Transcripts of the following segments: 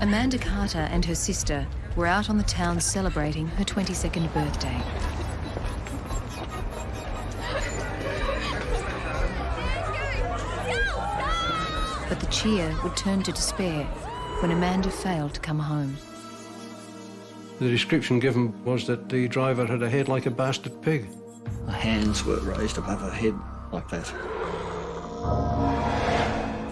Amanda Carter and her sister were out on the town celebrating her 22nd birthday. But the cheer would turn to despair when Amanda failed to come home. The description given was that the driver had a head like a bastard pig. The hands were raised above her head like that.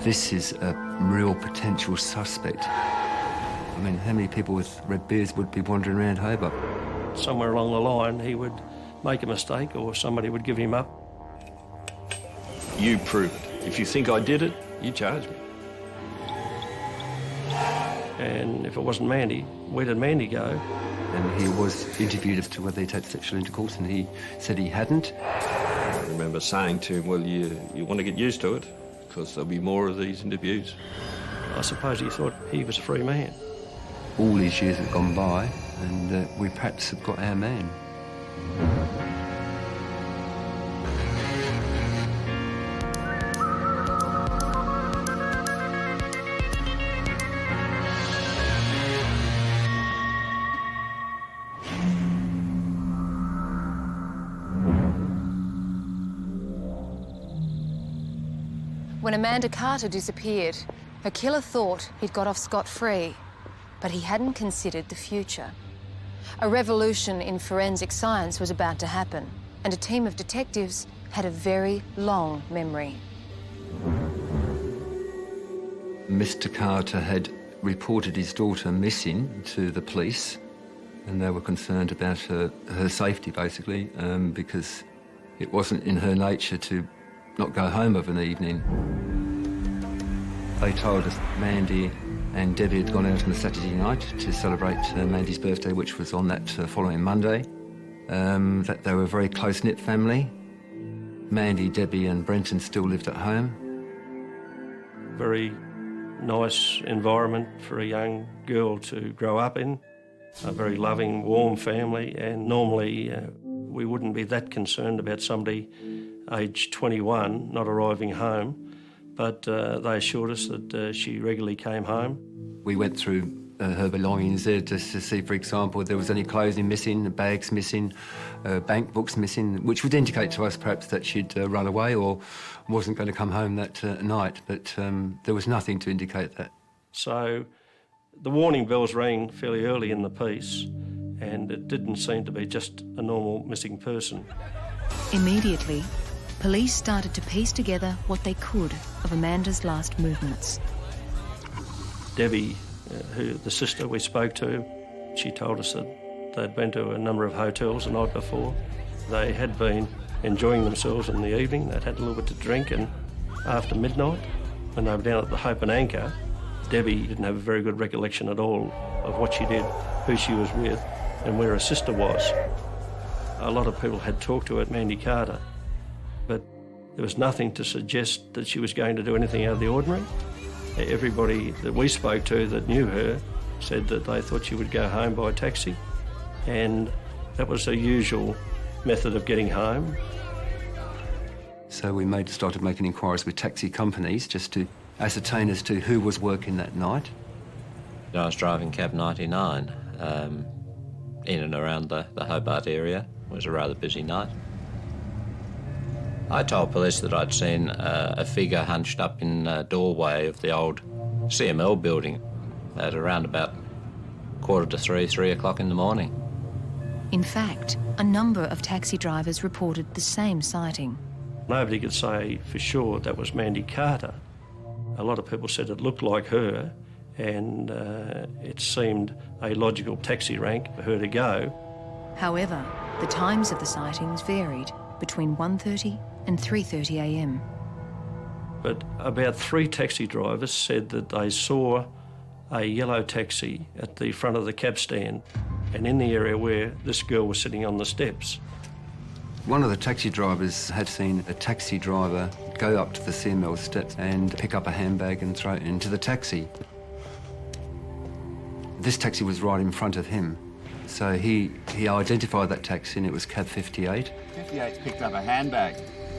This is a real potential suspect. I mean, how many people with red beards would be wandering around Hobart? Somewhere along the line, he would make a mistake or somebody would give him up. You prove it. If you think I did it, you charge me. And if it wasn't Mandy, where did Mandy go? And he was interviewed as to whether he'd had sexual intercourse, and he said he hadn't. I remember saying to him, well, you want to get used to it, because there'll be more of these interviews. I suppose he thought he was a free man. All these years have gone by, and we perhaps have got our man. When Amanda Carter disappeared, her killer thought he'd got off scot-free, but he hadn't considered the future. A revolution in forensic science was about to happen, and a team of detectives had a very long memory. Mr. Carter had reported his daughter missing to the police, and they were concerned about her safety, basically, because it wasn't in her nature to not go home of an evening. They told us Mandy and Debbie had gone out on a Saturday night to celebrate Mandy's birthday, which was on that following Monday, that they were a very close-knit family. Mandy, Debbie and Brenton still lived at home. Very nice environment for a young girl to grow up in. A very loving, warm family, and normally we wouldn't be that concerned about somebody aged 21 not arriving home, but they assured us that she regularly came home. We went through her belongings there just to see, for example, if there was any clothing missing, bags missing, bank books missing, which would indicate to us perhaps that she'd run away or wasn't going to come home that night, but there was nothing to indicate that. So the warning bells rang fairly early in the piece, and it didn't seem to be just a normal missing person. Immediately, police started to piece together what they could of Amanda's last movements. Debbie, the sister we spoke to, she told us that they'd been to a number of hotels the night before. They had been enjoying themselves in the evening. They'd had a little bit to drink, and after midnight, when they were down at the Hope and Anchor, Debbie didn't have a very good recollection at all of what she did, who she was with, and where her sister was. A lot of people had talked to her at Mandy Carter, but there was nothing to suggest that she was going to do anything out of the ordinary. Everybody that we spoke to that knew her said that they thought she would go home by taxi, and that was her usual method of getting home. So we started making inquiries with taxi companies just to ascertain as to who was working that night. I was driving cab 99 in and around the Hobart area. It was a rather busy night. I told police that I'd seen a figure hunched up in the doorway of the old CML building at around about 2:45, 3 o'clock in the morning. In fact, a number of taxi drivers reported the same sighting. Nobody could say for sure that was Mandy Carter. A lot of people said it looked like her, and it seemed a logical taxi rank for her to go. However, the times of the sightings varied between 1:30 and 3:30 a.m. But about 3 taxi drivers said that they saw a yellow taxi at the front of the cab stand and in the area where this girl was sitting on the steps. One of the taxi drivers had seen a taxi driver go up to the CML steps and pick up a handbag and throw it into the taxi. This taxi was right in front of him, so he identified that taxi, and it was cab 58. 58's picked up a handbag.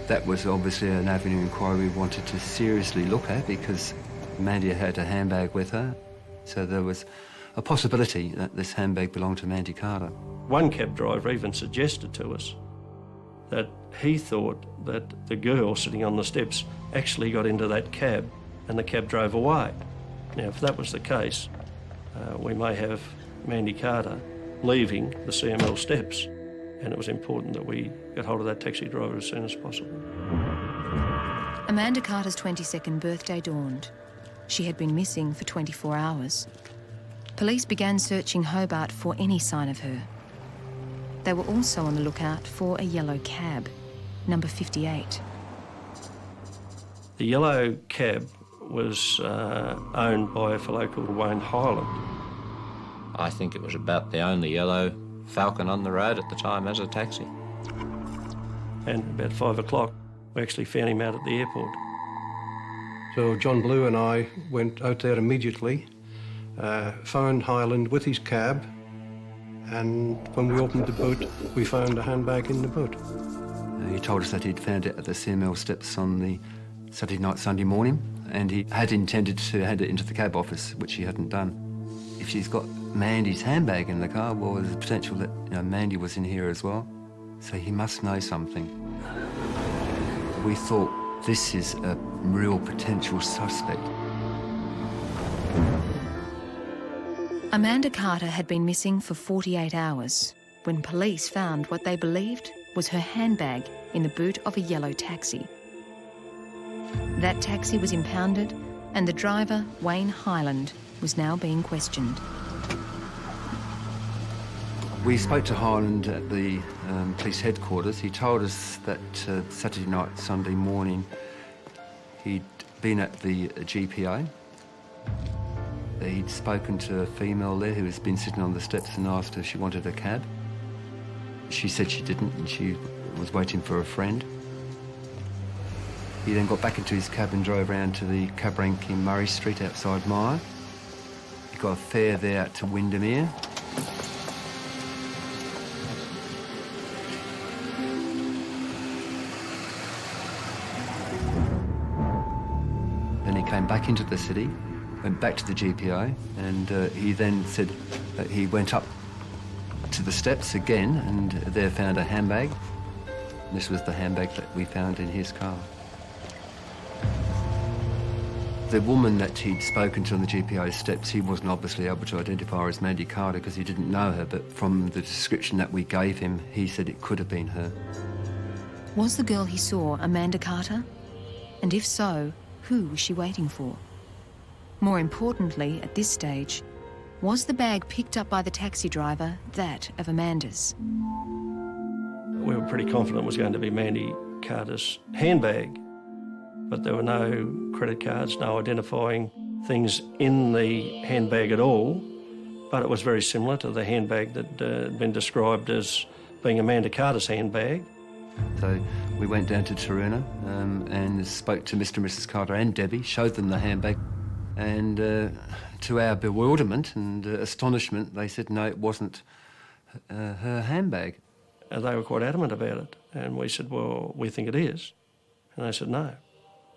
That was obviously an avenue of inquiry we wanted to seriously look at, because Mandy had a handbag with her. So there was a possibility that this handbag belonged to Mandy Carter. One cab driver even suggested to us that he thought that the girl sitting on the steps actually got into that cab and the cab drove away. Now, if that was the case, we may have Mandy Carter leaving the CML steps, and it was important that we get hold of that taxi driver as soon as possible. Amanda Carter's 22nd birthday dawned. She had been missing for 24 hours. Police began searching Hobart for any sign of her. They were also on the lookout for a yellow cab, number 58. The yellow cab was owned by a fellow called Wayne Highland. I think it was about the only yellow Falcon on the road at the time as a taxi. And about 5 o'clock, we actually found him out at the airport. So John Blue and I went out there immediately, found Highland with his cab, and when we opened the boot, we found a handbag in the boot. He told us that he'd found it at the CML steps on the Saturday night, Sunday morning, and he had intended to hand it into the cab office, which he hadn't done. If she's got Mandy's handbag in the car, well, there's a potential that Mandy was in here as well. So he must know something. We thought this is a real potential suspect. Amanda Carter had been missing for 48 hours when police found what they believed was her handbag in the boot of a yellow taxi. That taxi was impounded, and the driver, Wayne Highland, was now being questioned. We spoke to Highland at the police headquarters. He told us that Saturday night, Sunday morning, he'd been at the GPA. He'd spoken to a female there who has been sitting on the steps and asked her if she wanted a cab. She said she didn't, and she was waiting for a friend. He then got back into his cab and drove round to the cab rank in Murray Street outside Myer. He got a fare there out to Windermere. Then he came back into the city, went back to the GPA, and he then said that he went up to the steps again and there found a handbag. This was the handbag that we found in his car. The woman that he'd spoken to on the GPA steps, he wasn't obviously able to identify her as Mandy Carter because he didn't know her, but from the description that we gave him, he said it could have been her. Was the girl he saw Amanda Carter? And if so, who was she waiting for? More importantly, at this stage, was the bag picked up by the taxi driver that of Amanda's? We were pretty confident it was going to be Mandy Carter's handbag, but there were no credit cards, no identifying things in the handbag at all, but it was very similar to the handbag that had been described as being Amanda Carter's handbag. So we went down to Taroona and spoke to Mr and Mrs Carter and Debbie, showed them the handbag, and to our bewilderment and astonishment, they said no, it wasn't her handbag. And they were quite adamant about it, and we said, well, we think it is. And they said, no,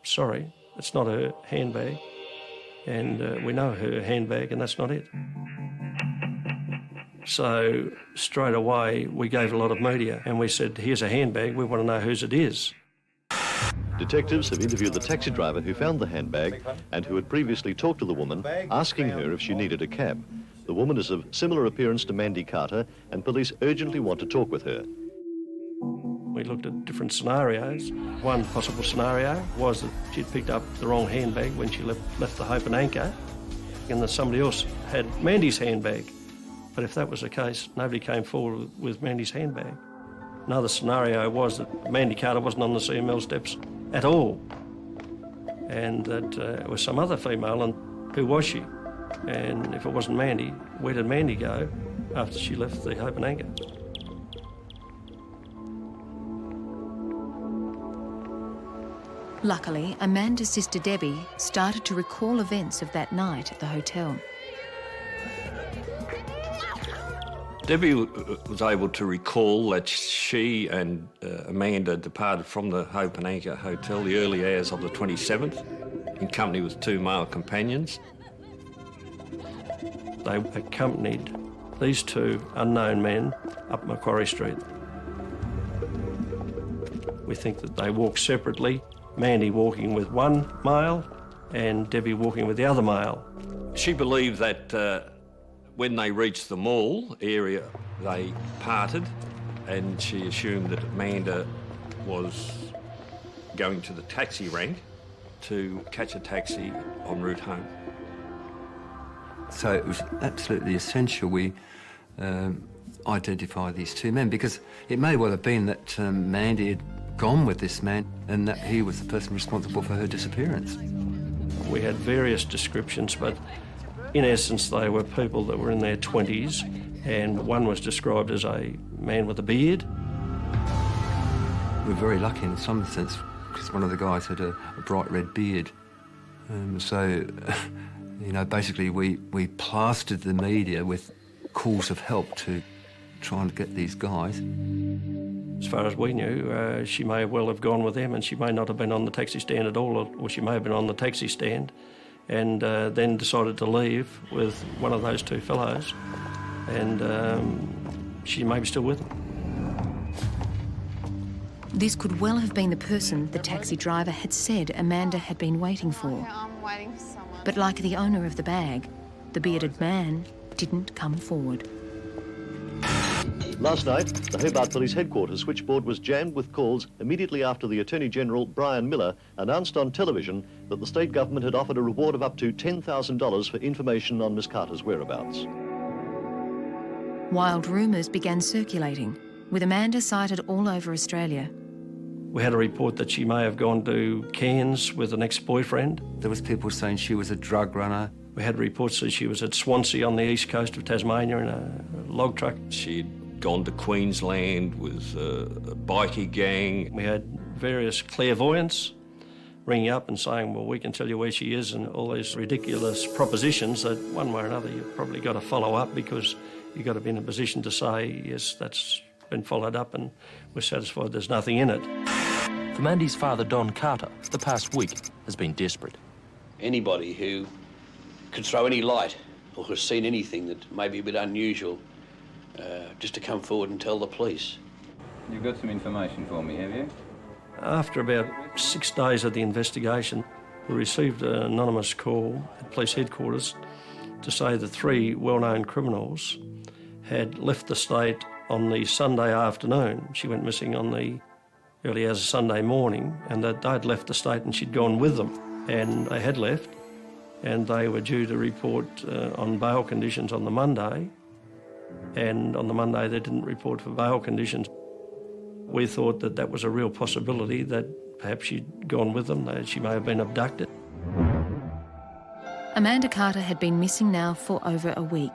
sorry, it's not her handbag, and we know her handbag, and that's not it. So straight away, we gave a lot of media, and we said, here's a handbag, we want to know whose it is. Detectives have interviewed the taxi driver who found the handbag and who had previously talked to the woman, asking her if she needed a cab. The woman is of similar appearance to Mandy Carter, and police urgently want to talk with her. We looked at different scenarios. One possible scenario was that she'd picked up the wrong handbag when she left the Hope and Anchor, and that somebody else had Mandy's handbag. But if that was the case, nobody came forward with Mandy's handbag. Another scenario was that Mandy Carter wasn't on the CML steps at all, and that it was some other female, and who was she? And if it wasn't Mandy, where did Mandy go after she left the Hope and Anchor? Luckily, Amanda's sister Debbie started to recall events of that night at the hotel. Debbie was able to recall that she and Amanda departed from the Hope and Anchor Hotel the early hours of the 27th in company with two male companions. They accompanied these two unknown men up Macquarie Street. We think that they walked separately, Mandy walking with one male and Debbie walking with the other male. She believed that when they reached the mall area, they parted, and she assumed that Amanda was going to the taxi rank to catch a taxi en route home. So it was absolutely essential we identify these two men, because it may well have been that Mandy had gone with this man and that he was the person responsible for her disappearance. We had various descriptions, but in essence they were people that were in their 20s, and one was described as a man with a beard. We're very lucky in some sense because one of the guys had a bright red beard. So, you know, basically we plastered the media with calls of help to try and get these guys. As far as we knew, she may well have gone with them, and she may not have been on the taxi stand at all, or she may have been on the taxi stand and then decided to leave with one of those two fellows, and she may be still with them. This could well have been the person the taxi driver had said Amanda had been waiting for. Okay, I'm waiting for someone. But like the owner of the bag, the bearded man didn't come forward. Last night, the Hobart Police Headquarters switchboard was jammed with calls immediately after the Attorney-General, Brian Miller, announced on television that the state government had offered a reward of up to $10,000 for information on Miss Carter's whereabouts. Wild rumours began circulating, with Amanda sighted all over Australia. We had a report that she may have gone to Cairns with an ex-boyfriend. There was people saying she was a drug runner. We had reports that she was at Swansea on the east coast of Tasmania in a log truck. She'd gone to Queensland with a bikie gang. We had various clairvoyants ringing up and saying, well, we can tell you where she is, and all these ridiculous propositions that one way or another you've probably got to follow up, because you've got to be in a position to say, yes, that's been followed up and we're satisfied there's nothing in it. For Mandy's father, Don Carter, the past week has been desperate. Anybody who could throw any light or has seen anything that may be a bit unusual, just to come forward and tell the police. You've got some information for me, have you? After about 6 days of the investigation, we received an anonymous call at police headquarters to say that 3 well-known criminals had left the state on the Sunday afternoon. She went missing on the early as a Sunday morning, and that they'd left the state and she'd gone with them. And they had left, and they were due to report on bail conditions on the Monday. And on the Monday they didn't report for bail conditions. We thought that that was a real possibility, that perhaps she'd gone with them, that she may have been abducted. Amanda Carter had been missing now for over a week.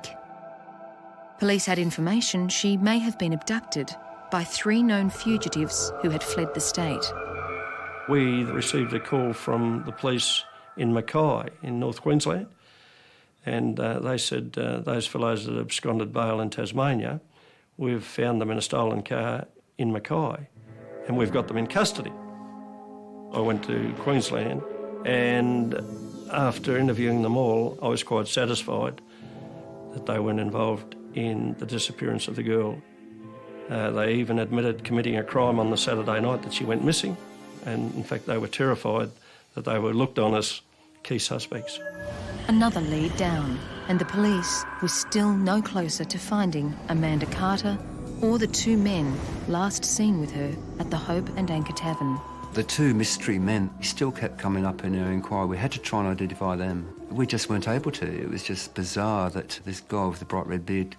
Police had information she may have been abducted by 3 known fugitives who had fled the state. We received a call from the police in Mackay in North Queensland, and they said those fellows that absconded bail in Tasmania, we've found them in a stolen car in Mackay and we've got them in custody. I went to Queensland, and after interviewing them all, I was quite satisfied that they weren't involved in the disappearance of the girl. They even admitted committing a crime on the Saturday night that she went missing, and in fact they were terrified that they were looked on as key suspects. Another lead down, and the police were still no closer to finding Amanda Carter or the 2 men last seen with her at the Hope and Anchor Tavern. The 2 mystery men still kept coming up in our inquiry. We had to try and identify them. We just weren't able to. It was just bizarre that this guy with the bright red beard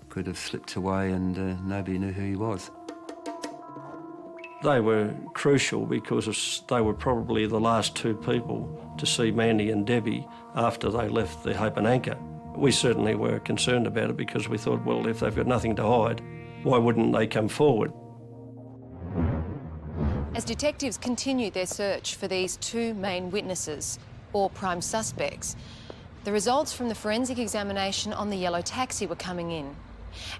could have slipped away and nobody knew who he was. They were crucial because they were probably the last 2 people to see Mandy and Debbie after they left the Hope and Anchor. We certainly were concerned about it because we thought, well, if they've got nothing to hide, why wouldn't they come forward? As detectives continued their search for these 2 main witnesses, or prime suspects, the results from the forensic examination on the yellow taxi were coming in.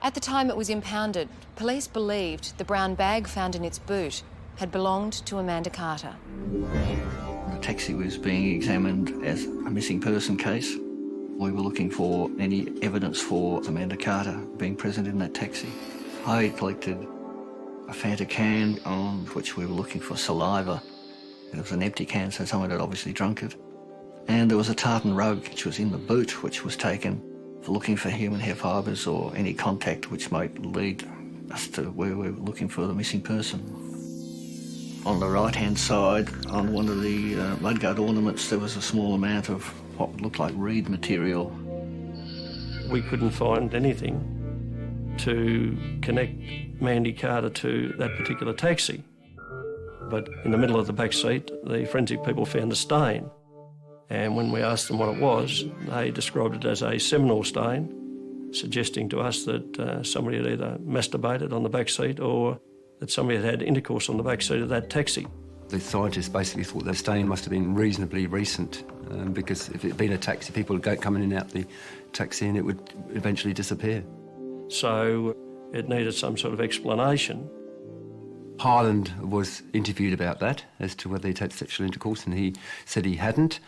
At the time it was impounded, police believed the brown bag found in its boot had belonged to Amanda Carter. The taxi was being examined as a missing person case. We were looking for any evidence for Amanda Carter being present in that taxi. I collected a Fanta can on which we were looking for saliva. It was an empty can, so someone had obviously drunk it. And there was a tartan rug which was in the boot, which was taken for looking for human hair fibres or any contact which might lead us to where we were looking for the missing person. On the right-hand side, on one of the mudguard ornaments, there was a small amount of what looked like reed material. We couldn't find anything to connect Mandy Carter to that particular taxi. But in the middle of the back seat, the forensic people found a stain. And when we asked them what it was, they described it as a seminal stain, suggesting to us that somebody had either masturbated on the back seat or that somebody had had intercourse on the back seat of that taxi. The scientists basically thought the stain must have been reasonably recent because if it had been a taxi, people would go coming in and out the taxi and it would eventually disappear. So it needed some sort of explanation. Hyland was interviewed about that, as to whether he'd had sexual intercourse, and he said he hadn't.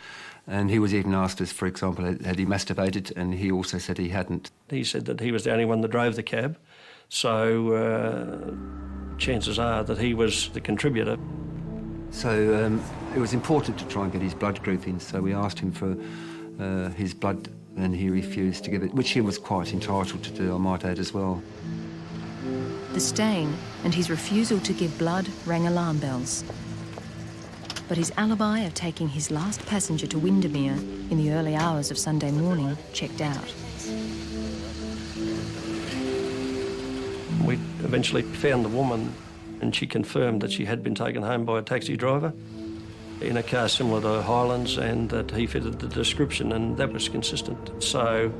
And he was even asked, as for example, had he masturbated, and he also said he hadn't. He said that he was the only one that drove the cab, so chances are that he was the contributor. So it was important to try and get his blood group in, so we asked him for his blood, and he refused to give it, which he was quite entitled to do, I might add, as well. The stain and his refusal to give blood rang alarm bells. But his alibi of taking his last passenger to Windermere in the early hours of Sunday morning checked out. We eventually found the woman, and she confirmed that she had been taken home by a taxi driver in a car similar to Highland's, and that he fitted the description, and that was consistent. So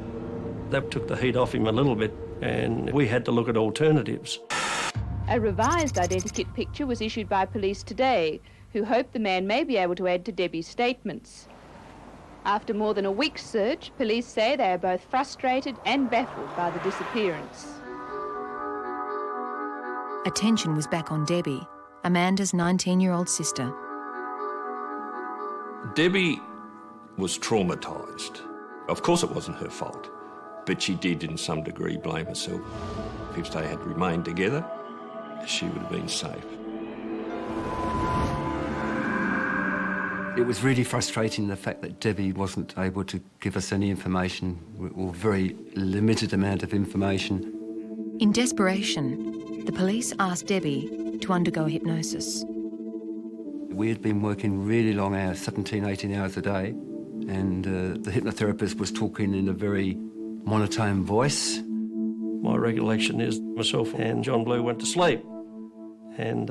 that took the heat off him a little bit, and we had to look at alternatives. A revised identikit picture was issued by police today, who hope the man may be able to add to Debbie's statements. After more than a week's search, police say they are both frustrated and baffled by the disappearance. Attention was back on Debbie, Amanda's 19-year-old sister. Debbie was traumatised. Of course it wasn't her fault, but she did in some degree blame herself. If they had remained together, she would have been safe. It was really frustrating, the fact that Debbie wasn't able to give us any information, or very limited amount of information. In desperation, the police asked Debbie to undergo hypnosis. We had been working really long hours, 17, 18 hours a day, and the hypnotherapist was talking in a very monotone voice. My recollection is myself and John Blue went to sleep. And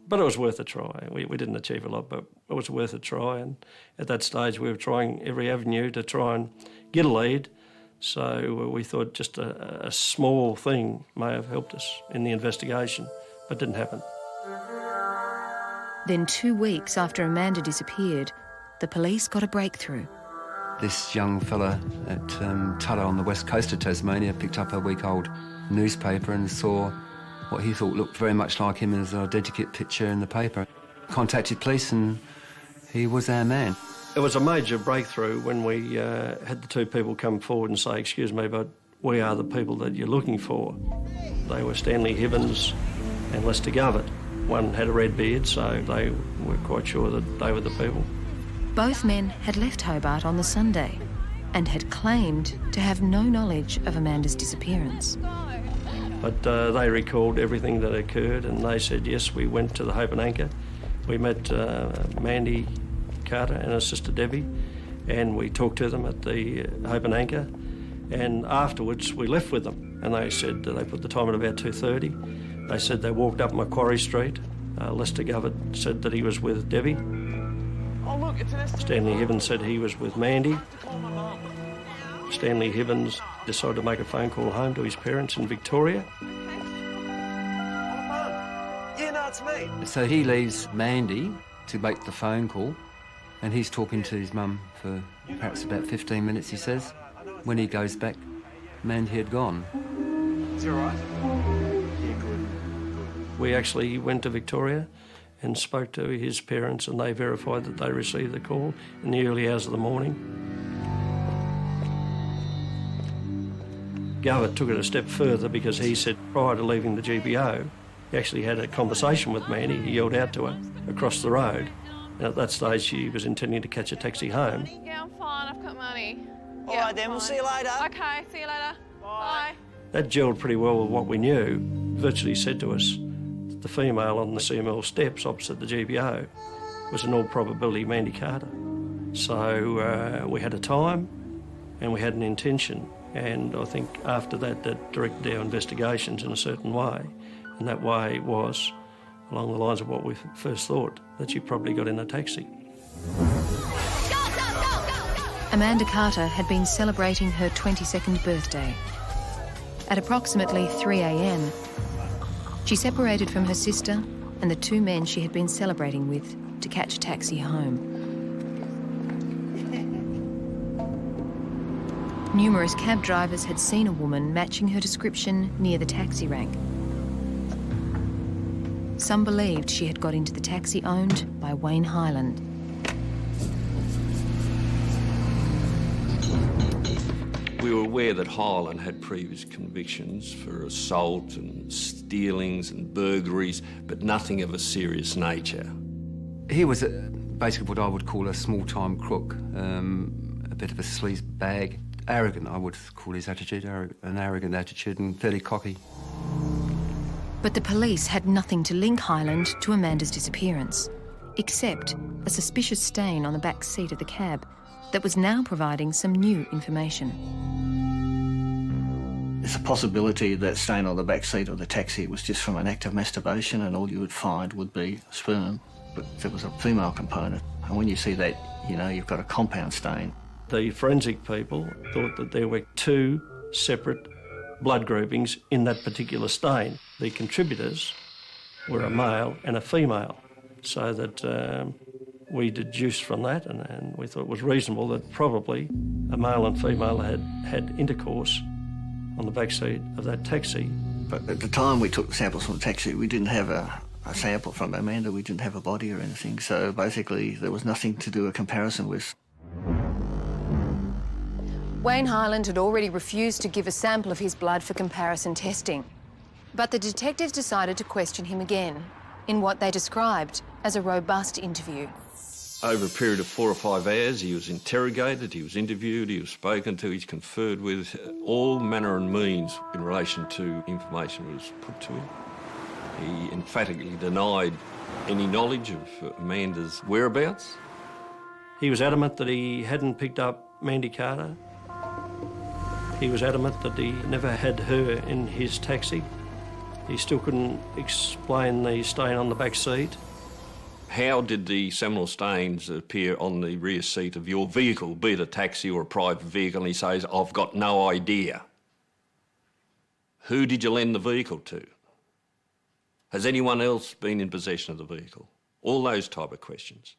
but it was worth a try. We didn't achieve a lot, but it was worth a try. And at that stage, we were trying every avenue to try and get a lead. So we thought just a small thing may have helped us in the investigation, but didn't happen. Then 2 weeks after Amanda disappeared, the police got a breakthrough. This young fella at Tullah on the west coast of Tasmania picked up a week-old newspaper and saw what he thought looked very much like him as an identikit picture in the paper. Contacted police and he was our man. It was a major breakthrough when we had the two people come forward and say, "Excuse me, but we are the people that you're looking for." They were Stanley Hibbins and Lester Govett. One had a red beard, so they were quite sure that they were the people. Both men had left Hobart on the Sunday and had claimed to have no knowledge of Amanda's disappearance. But they recalled everything that occurred, and they said, yes, we went to the Hope and Anchor. We met Mandy Carter and her sister Debbie, and we talked to them at the Hope and Anchor, and afterwards we left with them, and they said they put the time at about 2:30. They said they walked up Macquarie Street. Lester Govett said that he was with Debbie. Stanley Hibbins said he was with Mandy. Stanley Hibbins decided to make a phone call home to his parents in Victoria. So he leaves Mandy to make the phone call, and he's talking to his mum for perhaps about 15 minutes, he says. When he goes back, Mandy had gone. Is it all right? Yeah, good. We actually went to Victoria and spoke to his parents, and they verified that they received the call in the early hours of the morning. Govert took it a step further because he said prior to leaving the GPO, he actually had a conversation with Mandy. He yelled out to her across the road. And at that stage, she was intending to catch a taxi home. Yeah, I'm fine. I've got money. All right, then. We'll see you later. Okay, see you later. Bye. That gelled pretty well with what we knew. Virtually said to us that the female on the CML steps opposite the GPO was in all probability Mandy Carter. So we had a time and we had an intention. And I think after that, that directed our investigations in a certain way. And that way was along the lines of what we first thought, that she probably got in a taxi. Amanda Carter had been celebrating her 22nd birthday. At approximately 3 a.m, she separated from her sister and the two men she had been celebrating with to catch a taxi home. Numerous cab drivers had seen a woman matching her description near the taxi rank. Some believed she had got into the taxi owned by Wayne Highland. We were aware that Highland had previous convictions for assault and stealings and burglaries, but nothing of a serious nature. He was basically what I would call a small-time crook, a bit of a sleaze bag. Arrogant, I would call his attitude, an arrogant attitude, and fairly cocky. But the police had nothing to link Highland to Amanda's disappearance, except a suspicious stain on the back seat of the cab that was now providing some new information. There's a possibility that stain on the back seat of the taxi was just from an act of masturbation, and all you would find would be sperm, but there was a female component. And when you see that, you know you've got a compound stain. The forensic people thought that there were two separate blood groupings in that particular stain. The contributors were a male and a female, so that we deduced from that, and we thought it was reasonable that probably a male and female had intercourse on the back seat of that taxi. But at the time we took samples from the taxi, we didn't have a sample from Amanda, we didn't have a body or anything, so basically there was nothing to do a comparison with. Wayne Highland had already refused to give a sample of his blood for comparison testing. But the detectives decided to question him again in what they described as a robust interview. Over a period of 4 or 5 hours, he was interrogated, he was interviewed, he was spoken to, he's conferred with. All manner and means in relation to information was put to him. He emphatically denied any knowledge of Amanda's whereabouts. He was adamant that he hadn't picked up Mandy Carter. He was adamant that he never had her in his taxi. He still couldn't explain the stain on the back seat. How did the seminal stains appear on the rear seat of your vehicle, be it a taxi or a private vehicle? And he says, I've got no idea. Who did you lend the vehicle to? Has anyone else been in possession of the vehicle? All those type of questions.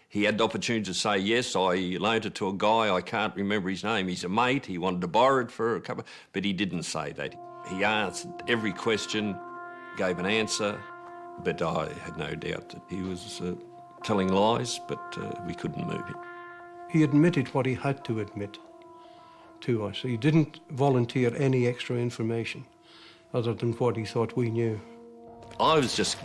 He had the opportunity to say, yes, I loaned it to a guy, I can't remember his name, he's a mate, he wanted to borrow it for a couple, but he didn't say that. He answered every question, gave an answer, but I had no doubt that he was telling lies, but we couldn't move him. He admitted what he had to admit to us. He didn't volunteer any extra information other than what he thought we knew. I was just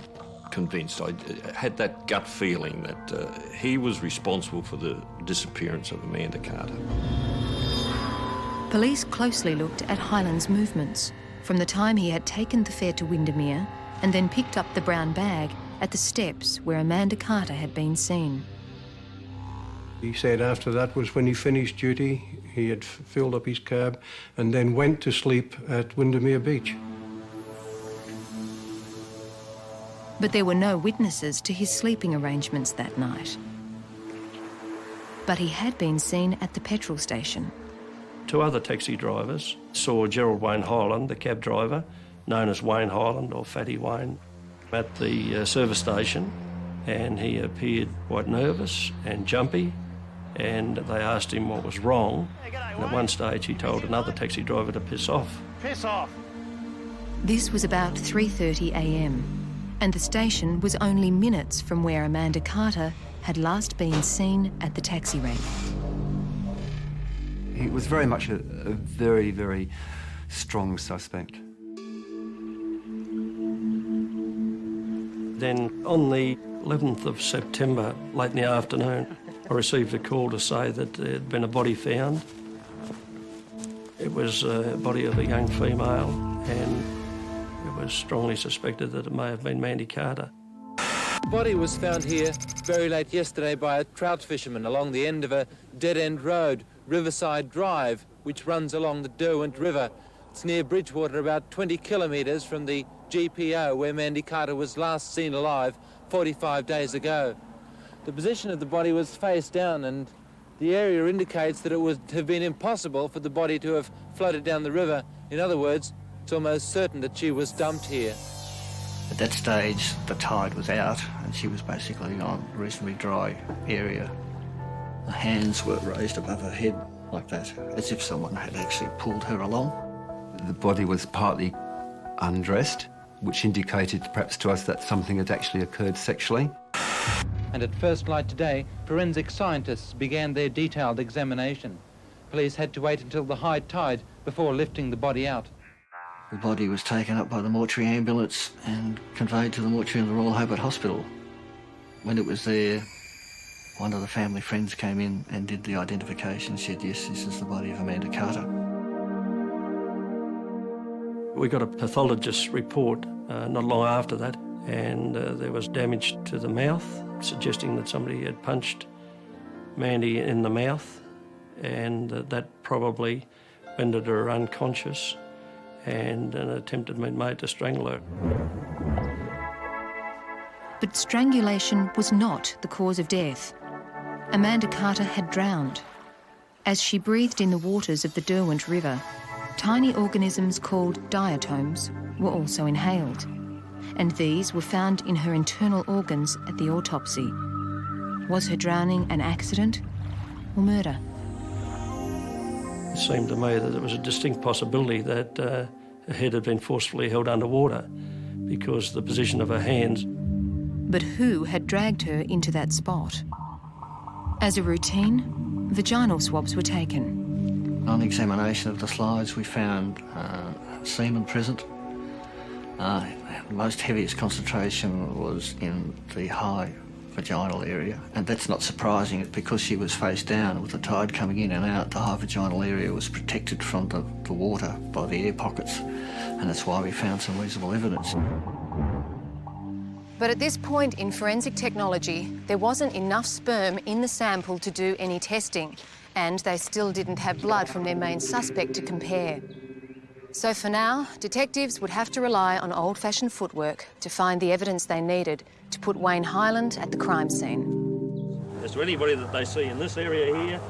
convinced, I had that gut feeling that he was responsible for the disappearance of Amanda Carter. Police closely looked at Highland's movements from the time he had taken the fare to Windermere and then picked up the brown bag at the steps where Amanda Carter had been seen. He said after that was when he finished duty, he had filled up his cab and then went to sleep at Windermere Beach. But there were no witnesses to his sleeping arrangements that night. But he had been seen at the petrol station. 2 other taxi drivers saw Gerald Wayne Highland, the cab driver, known as Wayne Highland or Fatty Wayne, at the service station, and he appeared quite nervous and jumpy, and they asked him what was wrong. And at one stage he told another taxi driver to piss off. Piss off! This was about 3:30 a.m. and the station was only minutes from where Amanda Carter had last been seen at the taxi rank. He was very much a very, very strong suspect. Then on the 11th of September, late in the afternoon, I received a call to say that there had been a body found. It was a body of a young female, and it was strongly suspected that it may have been Mandy Carter. The body was found here very late yesterday by a trout fisherman along the end of a dead-end road, Riverside Drive, which runs along the Derwent River. It's near Bridgewater, about 20 kilometres from the GPO where Mandy Carter was last seen alive 45 days ago. The position of the body was face down, and the area indicates that it would have been impossible for the body to have floated down the river. In other words, it's almost certain that she was dumped here. At that stage, the tide was out and she was basically on a reasonably dry area. The hands were raised above her head like that, as if someone had actually pulled her along. The body was partly undressed, which indicated perhaps to us that something had actually occurred sexually. And at first light today, forensic scientists began their detailed examination. Police had to wait until the high tide before lifting the body out. The body was taken up by the mortuary ambulance and conveyed to the mortuary in the Royal Hobart Hospital. When it was there, one of the family friends came in and did the identification and said, yes, this is the body of Amanda Carter. We got a pathologist's report not long after that, and there was damage to the mouth, suggesting that somebody had punched Mandy in the mouth, and that probably rendered her unconscious, and an attempt had been made to strangle her. But strangulation was not the cause of death. Amanda Carter had drowned. As she breathed in the waters of the Derwent River, tiny organisms called diatoms were also inhaled, and these were found in her internal organs at the autopsy. Was her drowning an accident or murder? It seemed to me that there was a distinct possibility that her head had been forcefully held underwater because of the position of her hands. But who had dragged her into that spot? As a routine, vaginal swabs were taken. On examination of the slides, we found semen present. Most heaviest concentration was in the high vaginal area, and that's not surprising because she was face down with the tide coming in and out. The high vaginal area was protected from the water by the air pockets, and that's why we found some reasonable evidence. But at this point in forensic technology, there wasn't enough sperm in the sample to do any testing, and they still didn't have blood from their main suspect to compare. So for now, detectives would have to rely on old-fashioned footwork to find the evidence they needed to put Wayne Highland at the crime scene. As to anybody that they see in this area here,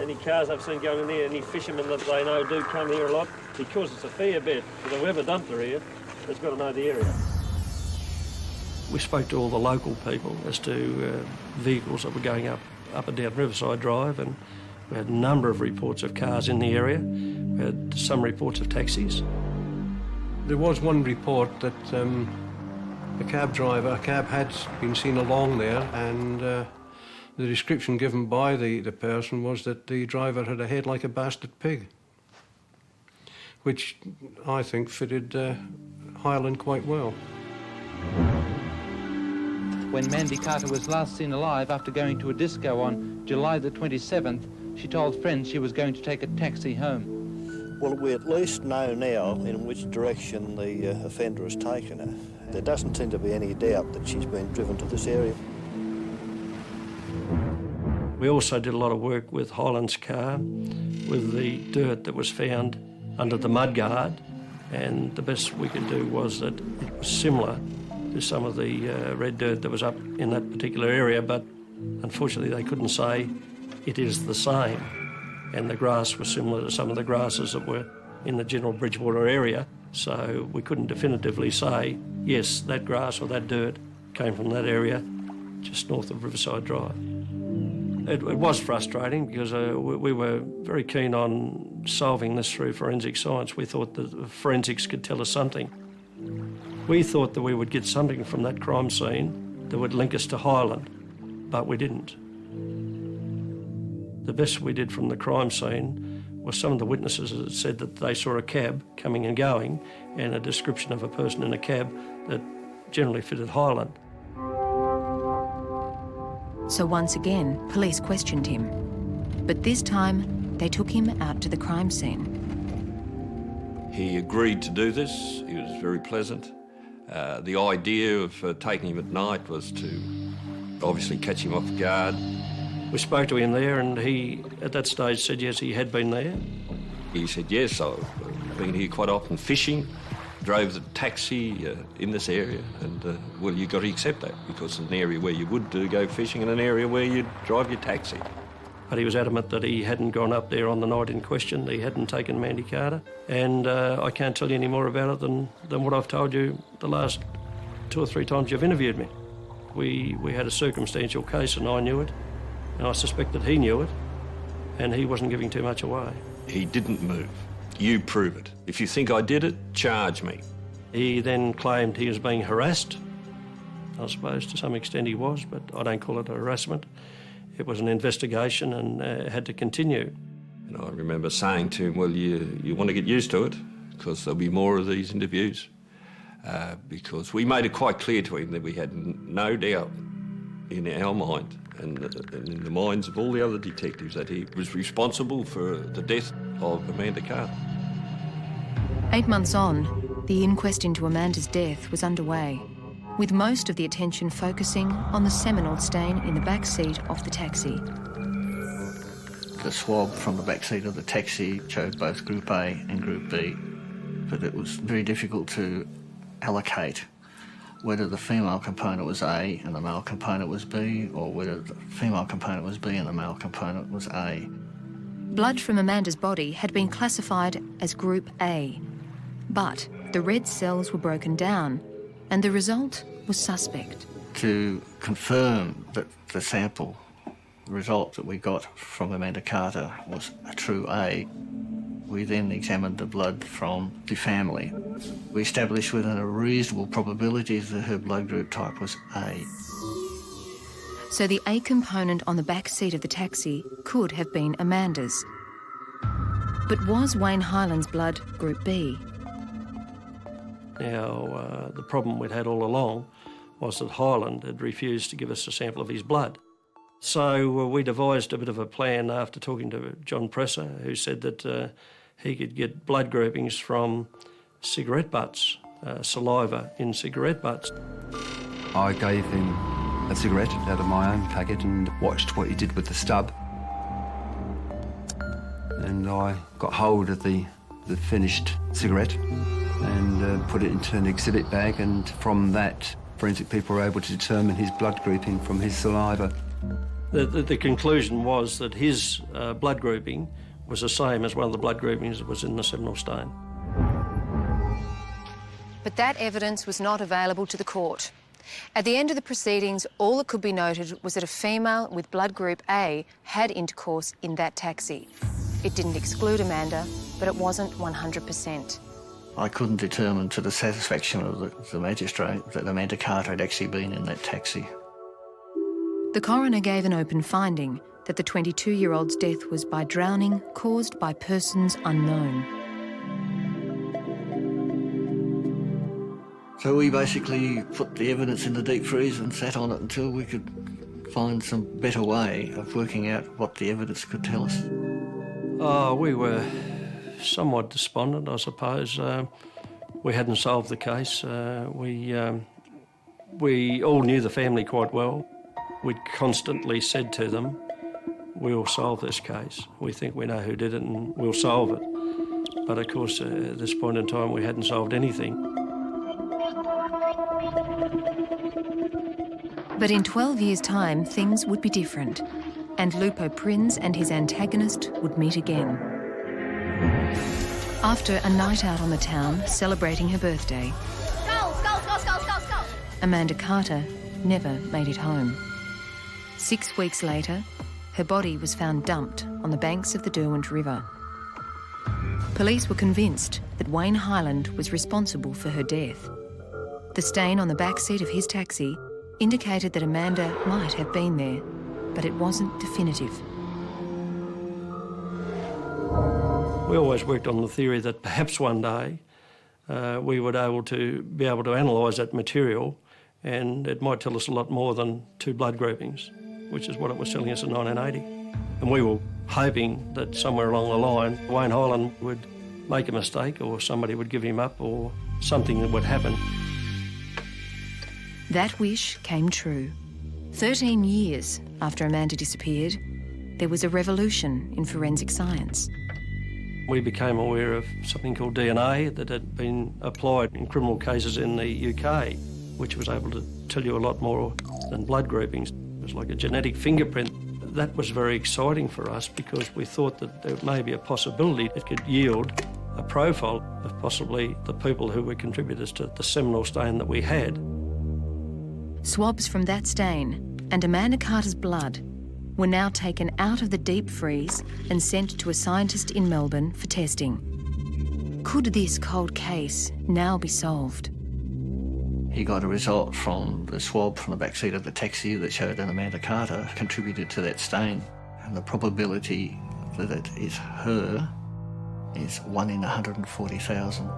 any cars I've seen going in there, any fishermen that they know do come here a lot, because it's a fair bet, because whoever dumped her here has got to know the area. We spoke to all the local people as to vehicles that were going up and down Riverside Drive, and we had a number of reports of cars in the area. We had some reports of taxis. There was one report that a cab had been seen along there, and the description given by the person was that the driver had a head like a bastard pig, which I think fitted Highland quite well. When Mandy Carter was last seen alive after going to a disco on July the 27th, she told friends she was going to take a taxi home. Well, we at least know now in which direction the offender has taken her. There doesn't seem to be any doubt that she's been driven to this area. We also did a lot of work with Highland's car, with the dirt that was found under the mudguard, and the best we could do was that it was similar to some of the red dirt that was up in that particular area, but unfortunately they couldn't say it is the same. And the grass was similar to some of the grasses that were in the general Bridgewater area, so we couldn't definitively say, yes, that grass or that dirt came from that area just north of Riverside Drive. It was frustrating because we were very keen on solving this through forensic science. We thought that forensics could tell us something. We thought that we would get something from that crime scene that would link us to Highland, but we didn't. The best we did from the crime scene Well, some of the witnesses had said that they saw a cab coming and going and a description of a person in a cab that generally fitted Highland. So once again, police questioned him. But this time, they took him out to the crime scene. He agreed to do this. He was very pleasant. The idea of taking him at night was to obviously catch him off guard. We spoke to him there and he, at that stage, said yes, he had been there. He said, yes, I've been here quite often fishing, drove the taxi in this area, and, well, you've got to accept that because it's an area where you would go fishing and an area where you'd drive your taxi. But he was adamant that he hadn't gone up there on the night in question, that he hadn't taken Mandy Carter, and I can't tell you any more about it than what I've told you the last 2 or 3 times you've interviewed me. We had a circumstantial case and I knew it, and I suspect that he knew it, and he wasn't giving too much away. He didn't move. You prove it. If you think I did it, charge me. He then claimed he was being harassed. I suppose to some extent he was, but I don't call it a harassment. It was an investigation and had to continue. And I remember saying to him, well, you want to get used to it because there'll be more of these interviews. Because we made it quite clear to him that we had no doubt in our mind and in the minds of all the other detectives that he was responsible for the death of Amanda Carter. 8 months on, the inquest into Amanda's death was underway, with most of the attention focusing on the seminal stain in the back seat of the taxi. The swab from the back seat of the taxi showed both Group A and Group B, but it was very difficult to allocate whether the female component was A and the male component was B, or whether the female component was B and the male component was A. Blood from Amanda's body had been classified as Group A, but the red cells were broken down and the result was suspect. To confirm that the sample result that we got from Amanda Carter was a true A, we then examined the blood from the family. We established within a reasonable probability that her blood group type was A. So the A component on the back seat of the taxi could have been Amanda's. But was Wayne Highland's blood Group B? Now, the problem we'd had all along was that Highland had refused to give us a sample of his blood. So we devised a bit of a plan after talking to John Presser, who said that he could get blood groupings from cigarette butts, saliva in cigarette butts. I gave him a cigarette out of my own packet and watched what he did with the stub. And I got hold of the finished cigarette and put it into an exhibit bag, and from that, forensic people were able to determine his blood grouping from his saliva. The conclusion was that his blood grouping was the same as one of the blood groupings that was in the seminal stain. But that evidence was not available to the court. At the end of the proceedings, all that could be noted was that a female with blood group A had intercourse in that taxi. It didn't exclude Amanda, but it wasn't 100%. I couldn't determine to the satisfaction of the magistrate that Amanda Carter had actually been in that taxi. The coroner gave an open finding that the 22-year-old's death was by drowning caused by persons unknown. So we basically put the evidence in the deep freeze and sat on it until we could find some better way of working out what the evidence could tell us. Oh, we were somewhat despondent, I suppose. We hadn't solved the case. We all knew the family quite well. We'd constantly said to them, we'll solve this case. We think we know who did it and we'll solve it. But of course, at this point in time, we hadn't solved anything. But in 12 years' time, things would be different, and Lupo Prinz and his antagonist would meet again. After a night out on the town, celebrating her birthday, Amanda Carter never made it home. 6 weeks later, her body was found dumped on the banks of the Derwent River. Police were convinced that Wayne Highland was responsible for her death. The stain on the back seat of his taxi indicated that Amanda might have been there, but it wasn't definitive. We always worked on the theory that perhaps one day we would be able to analyse that material, and it might tell us a lot more than 2 blood groupings, which is what it was telling us in 1980. And we were hoping that somewhere along the line, Wayne Highland would make a mistake, or somebody would give him up, or something would happen. That wish came true. 13 years after Amanda disappeared, there was a revolution in forensic science. We became aware of something called DNA that had been applied in criminal cases in the UK, which was able to tell you a lot more than blood groupings. It was like a genetic fingerprint. That was very exciting for us because we thought that there may be a possibility it could yield a profile of possibly the people who were contributors to the seminal stain that we had. Swabs from that stain and Amanda Carter's blood were now taken out of the deep freeze and sent to a scientist in Melbourne for testing. Could this cold case now be solved? He got a result from the swab from the back seat of the taxi that showed that Amanda Carter contributed to that stain. And the probability that it is her is 1 in 140,000.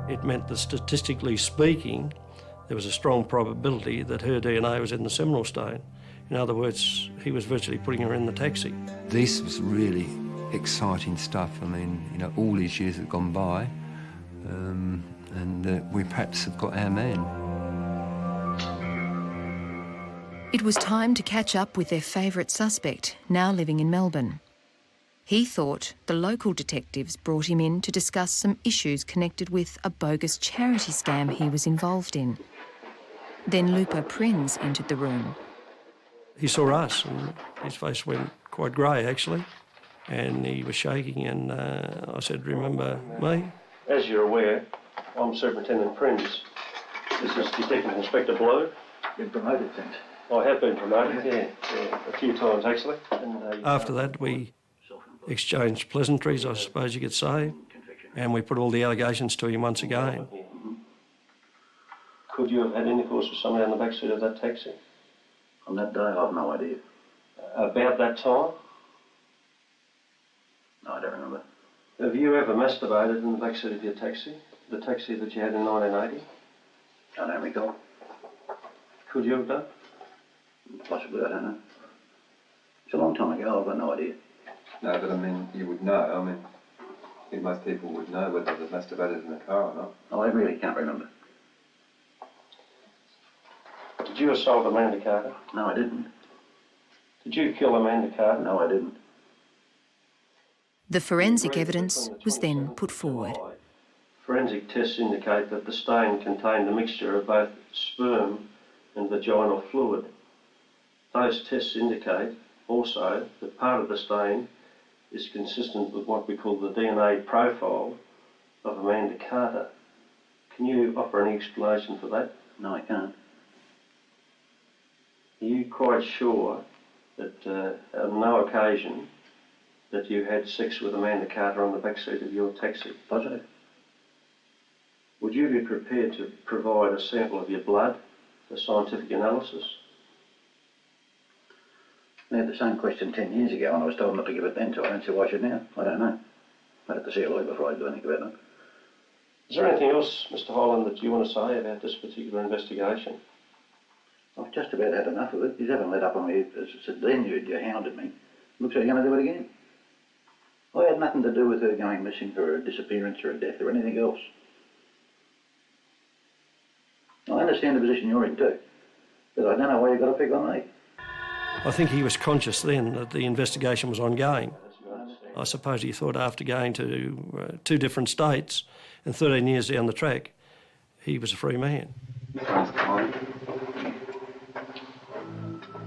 It meant that statistically speaking, there was a strong probability that her DNA was in the seminal stain. In other words, he was virtually putting her in the taxi. This was really exciting stuff. I mean, you know, all these years have gone by, and we perhaps have got our man. It was time to catch up with their favourite suspect, now living in Melbourne. He thought the local detectives brought him in to discuss some issues connected with a bogus charity scam he was involved in. Then Lupa Prinz entered the room. He saw us and his face went quite grey, actually, and he was shaking, and I said, "Remember me?" As you're aware, I'm Superintendent Prinz. This is Detective Inspector Blue. Been promoted since? I have been promoted, yeah, a few times, actually. And, after that, we exchanged pleasantries, I suppose you could say, and we put all the allegations to him once again. Could you have had intercourse with somebody on the back seat of that taxi? On that day, I've no idea. About that time? No, I don't remember. Have you ever masturbated in the back seat of your taxi? The taxi that you had in 1980? I don't recall. Could you have done? Possibly, I don't know. It's a long time ago, I've got no idea. No, but I mean, you would know. I mean, I think most people would know whether they've masturbated in the car or not. Oh, I really can't remember. Did you assault Amanda Carter? No, I didn't. Did you kill Amanda Carter? No, I didn't. The forensic evidence was then put forward. Forensic tests indicate that the stain contained a mixture of both sperm and vaginal fluid. Those tests indicate also that part of the stain is consistent with what we call the DNA profile of Amanda Carter. Can you offer any explanation for that? No, I can't. Are you quite sure that on no occasion that you had sex with Amanda Carter on the back seat of your taxi? Positive. Would you be prepared to provide a sample of your blood for scientific analysis? I had the same question 10 years ago and I was told not to give it then, so I don't see why I should now. I don't know. I'd have to see a lawyer before I do anything about it. Is there anything else, Mr. Holland, that you want to say about this particular investigation? I've just about had enough of it. You haven't let up on me. As I said then, you hounded me. Looks like you're going to do it again. I had nothing to do with her going missing or a disappearance or a death or anything else. I understand the position you're in too, but I don't know why you've got to pick on me. I think he was conscious then that the investigation was ongoing. I suppose he thought after going to 2 different states and 13 years down the track, he was a free man.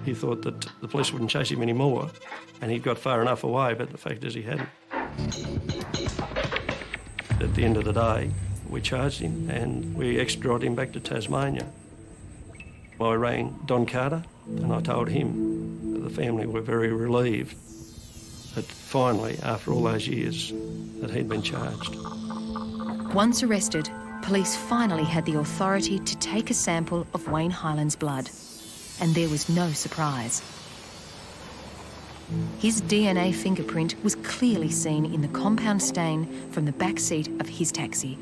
He thought that the police wouldn't chase him anymore and he'd got far enough away, but the fact is he hadn't. At the end of the day, we charged him and we extradited him back to Tasmania. I rang Don Carter and I told him that the family were very relieved that finally, after all those years, that he'd been charged. Once arrested, police finally had the authority to take a sample of Wayne Highland's blood. And there was no surprise. His DNA fingerprint was clearly seen in the compound stain from the back seat of his taxi.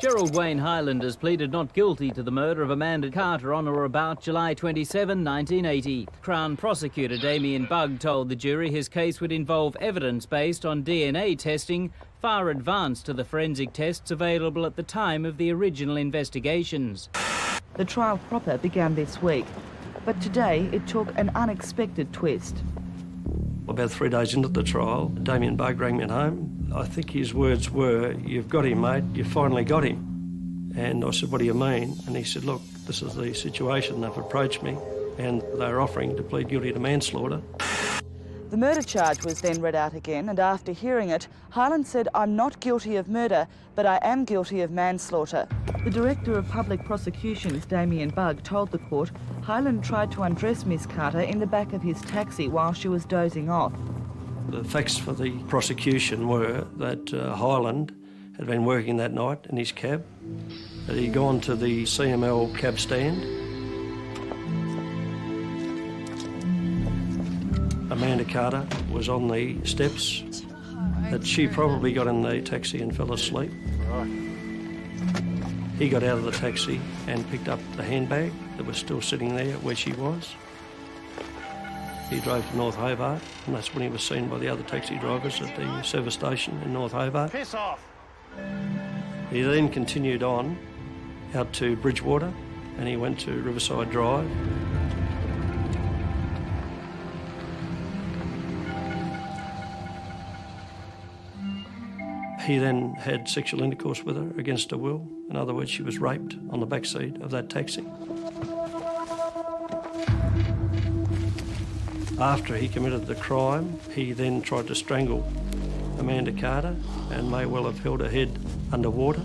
Gerald Wayne Highland has pleaded not guilty to the murder of Amanda Carter on or about July 27, 1980. Crown Prosecutor Damien Bugg told the jury his case would involve evidence based on DNA testing far advanced to the forensic tests available at the time of the original investigations. The trial proper began this week, but today it took an unexpected twist. About 3 days into the trial, Damien Bugg rang me at home. I think his words were, "You've got him, mate, you finally got him." And I said, "What do you mean?" And he said, "Look, this is the situation. They've approached me and they're offering to plead guilty to manslaughter." The murder charge was then read out again, and after hearing it, Highland said, "I'm not guilty of murder, but I am guilty of manslaughter." The Director of Public Prosecutions, Damien Bugg, told the court Highland tried to undress Miss Carter in the back of his taxi while she was dozing off. The facts for the prosecution were that Highland had been working that night in his cab, that he'd gone to the CML cab stand. Amanda Carter was on the steps, that she probably got in the taxi and fell asleep. He got out of the taxi and picked up the handbag that was still sitting there where she was. He drove to North Hobart, and that's when he was seen by the other taxi drivers at the service station in North Hobart. Piss off! He then continued on out to Bridgewater, and he went to Riverside Drive. He then had sexual intercourse with her against her will. In other words, she was raped on the back seat of that taxi. After he committed the crime, he then tried to strangle Amanda Carter and may well have held her head underwater.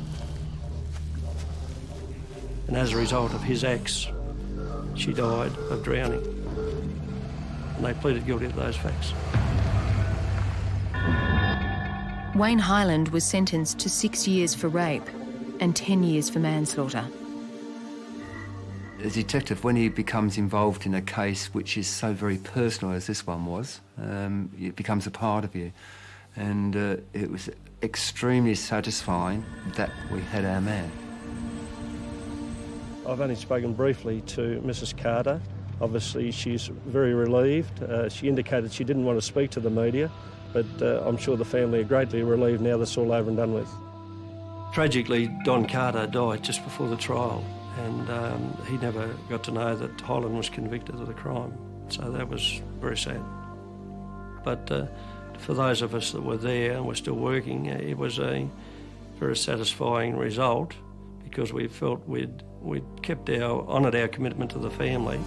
And as a result of his acts, she died of drowning. And they pleaded guilty to those facts. Wayne Highland was sentenced to 6 years for rape and 10 years for manslaughter. A detective, when he becomes involved in a case which is so very personal as this one was, it becomes a part of you. And it was extremely satisfying that we had our man. I've only spoken briefly to Mrs. Carter. Obviously, she's very relieved. She indicated she didn't want to speak to the media, but I'm sure the family are greatly relieved now that's all over and done with. Tragically, Don Carter died just before the trial, and he never got to know that Highland was convicted of the crime, so that was very sad. But for those of us that were there and were still working, it was a very satisfying result because we felt we'd honoured our commitment to the family.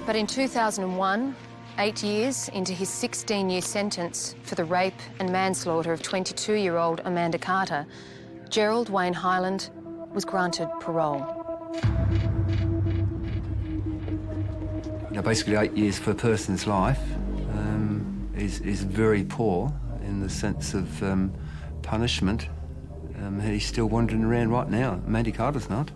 But in 2001, 8 years into his 16-year sentence for the rape and manslaughter of 22-year-old Amanda Carter, Gerald Wayne Highland was granted parole. You know, basically 8 years for a person's life is very poor in the sense of punishment. He's still wandering around right now. Amanda Carter's not.